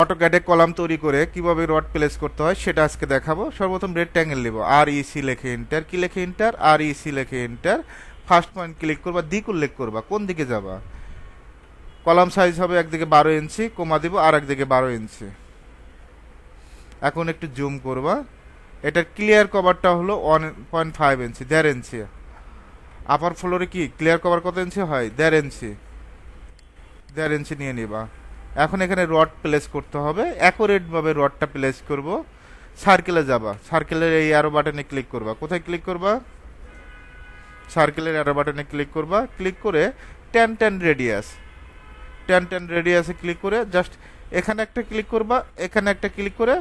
অটোক্যাডে column তৈরি করে কিভাবে রড প্লেস করতে হয় সেটা আজকে দেখাবো। সর্বপ্রথম রেক্ট্যাঙ্গেল নেব, আর ইসি লিখে এন্টার, কি লিখে এন্টার, আর ইসি লিখে এন্টার। ফার্স্ট পয়েন্ট ক্লিক করবা, দিক উল্লেখ করবা, কোন দিকে যাবা। কলাম সাইজ হবে একদিকে 12 ইঞ্চি, কমা দিব আর একদিকে 12 ইঞ্চি। এখন একটু জুম করবা। এটার ক্লিয়ার কভারটা হলো 1.5 ইঞ্চি, 1.5 ইঞ্চি। আপার ফ্লোরে কি ক্লিয়ার কভার কত ইঞ্চি হয়? 1.5 ইঞ্চি। 1.5 ইঞ্চি নিয়ে নিবা। এখন এখানে রড প্লেস করতে হবে, অ্যাকুরেট ভাবে রডটা প্লেস করব। সার্কেলে যাবা, সার্কেলের এই অ্যারো বাটনে ক্লিক করবা। কোথায় ক্লিক করবা? সার্কেলের অ্যারো বাটনে ক্লিক করবা। ক্লিক করে 10 রেডিয়াস, 10 রেডিয়াসে ক্লিক করে জাস্ট এখানে একটা ক্লিক করবা, এখানে একটা ক্লিক করে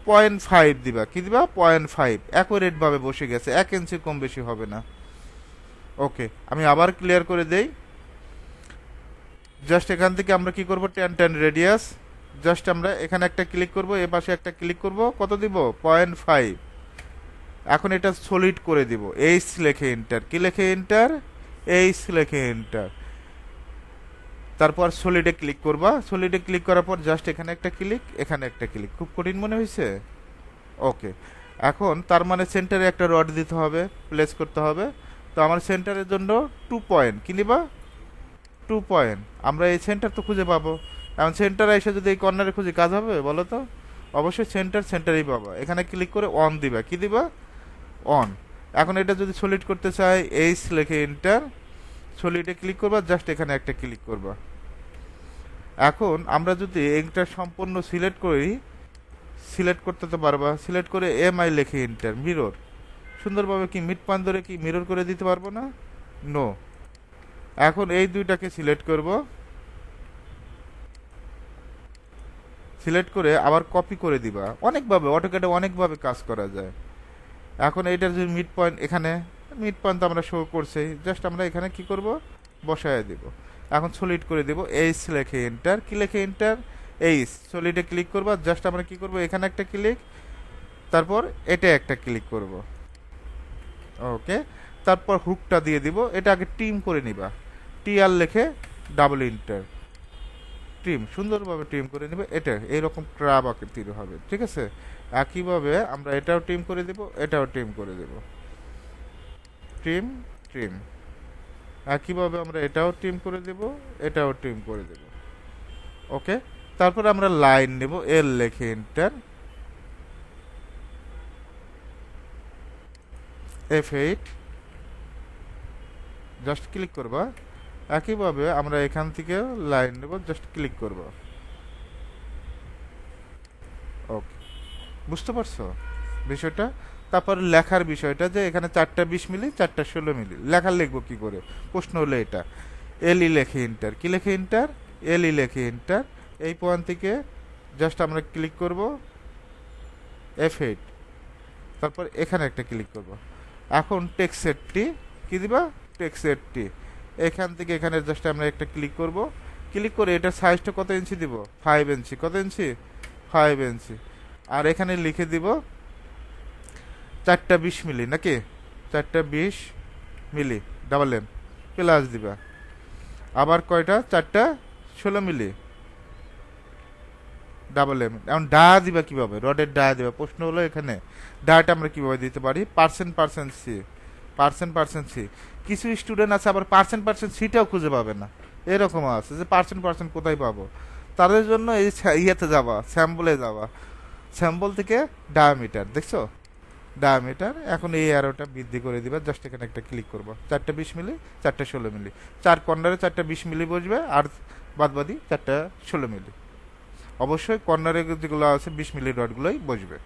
0.5 দিবা। কি দিবা? 0.5। অ্যাকুরেট ভাবে বসে গেছে, 1 ইঞ্চি কম বেশি হবে না। ওকে, আমি আবার ক্লিয়ার করে দেই। জাস্ট এখান থেকে আমরা কি করব? 10 রেডিয়াস, জাস্ট আমরা এখানে একটা ক্লিক করব, এ পাশে একটা ক্লিক করব। কত দিব? 0.5। এখন এটা সলিড করে দিব। এইচ লেখে এন্টার, কি লেখে এন্টার, এইচ লেখে এন্টার। তারপর সলিডে ক্লিক করবা। সলিডে ক্লিক করার পর জাস্ট এখানে একটা ক্লিক, এখানে একটা ক্লিক। খুব কঠিন মনে হয়েছে? ওকে, এখন তার মানে সেন্টারে একটা রড দিতে হবে, প্লেস করতে হবে। তো আমার সেন্টারের জন্য 2 পয়েন্ট, কি নিবা? 2 পয়েন্ট। আমরা এই সেন্টার তো খুঁজে পাবো। এখন সেন্টারে এসে যদি এই কর্নারে খুঁজি, কাজ হবে বলো তো? অবশ্যই সেন্টারেই পাবা। এখানে ক্লিক করে অন দিবা। কি দিবা? অন। এখন এটা যদি সলিড করতে চাই, এইচ লেখে এন্টার, সলিডে ক্লিক করবা, জাস্ট এখানে একটা ক্লিক করবা। এখন আমরা যদি এটা সম্পূর্ণ সিলেক্ট করি, সিলেক্ট করতে তো পারবা। সিলেক্ট করে এমআই লেখে এন্টার, মিরর। সুন্দরভাবে কি মিড পয়েন্ট ধরে কি মিরর করে দিতে পারবো না? নো। এখন এই দুইটাকে সিলেক্ট করব, সিলেক্ট করে আবার কপি করে দিবা। অনেকভাবে অটোক্যাডে অনেকভাবে কাজ করা যায়। এখন এইটার যে মিড পয়েন্ট, এখানে মিড পয়েন্ট আমরা শো করছে, জাস্ট আমরা এখানে কি করব? বসায় দিব। এখন সলিড করে দিব। এইচ লেখে এন্টার, কি লেখে এন্টার, এইচ। সলিডে ক্লিক করবা, জাস্ট আমরা কি করব? এখানে একটা ক্লিক, তারপর এটা একটা ক্লিক করব। ওকে, তারপর হুকটা দিয়ে দিব। এটা আগে টিম করে নিবা, টিআর লেখে ডাবল ইন্টার, ট্রিম। সুন্দরভাবে ট্রিম করে নেবে। এটা এইরকম ক্রাব আকৃতির হবে, ঠিক আছে? একইভাবে আমরা এটাও ট্রিম করে দেব, এটাও ট্রিম করে দেব, ট্রিম, ট্রিম। একইভাবে আমরা এটাও ট্রিম করে দেব, এটাও ট্রিম করে দেব। ওকে, তারপর আমরা লাইন নেব, এল লেখে এন্টার, F8, জাস্ট ক্লিক করবা। একইভাবে আমরা এখান থেকে লাইন নেব, জাস্ট ক্লিক করব। ওকে, বুঝতে পারছো বিষয়টা? তারপর লেখার বিষয়টা, যে এখানে 4টা 20 মিলি, 4টা 16 মিলি। লেখা লিখবো কি করে? প্রশ্ন হলো এটা। এলই লেখে এন্টার, কি লেখে এন্টার, এলই লেখে এন্টার। এই পয়েন্ট থেকে জাস্ট আমরা ক্লিক করব, F8। তারপর এখানে একটা ক্লিক করব। এখন টেক্সট টি, কি দিবা? টেক্সট টি। এখান থেকে এখানে জাস্ট আমরা একটা ক্লিক করব। ক্লিক করে এটার সাইজটা কত ইঞ্চি দিব? 5 ইঞ্চি। কত ইঞ্চি? 5 ইঞ্চি। আর এখানে লিখে দিব 4টা 20 মিলি, নাকি? 4টা 20 মিলি, ডাবল এম, প্লাস দিবা। আবার কয়টা? 4টা 16 মিলি, ডাবল এম। এখন ডা দিবা কিভাবে? রডের ডা দিবা। প্রশ্ন হলো এখানে ডাটা আমরা কিভাবে দিতে পারি? Percent C, percent C. কিছু স্টুডেন্ট আছে আবার পার্সেন্ট সিটাও খুঁজে পাবে না, এরকম আছে যে পার্সেন্ট কোথায় পাবো। তাদের জন্য এই ইয়েতে যাবা, স্যাম্পলে যাবা, স্যাম্পল থেকে ডায়ামিটার, দেখছো? ডায়ামিটার। এখন এই অ্যারোটা বৃদ্ধি করে দিবা, জাস্ট এখানে একটা ক্লিক করবো। 4টা 20 মিলি, 4টা 16 মিলি। 4 কর্নারে 4টা 20 মিলি বসবে, আর বাদবাদি 4টা 16 মিলি। অবশ্যই কর্নারে যেগুলো আছে 20 মিলি রডগুলোই বসবে।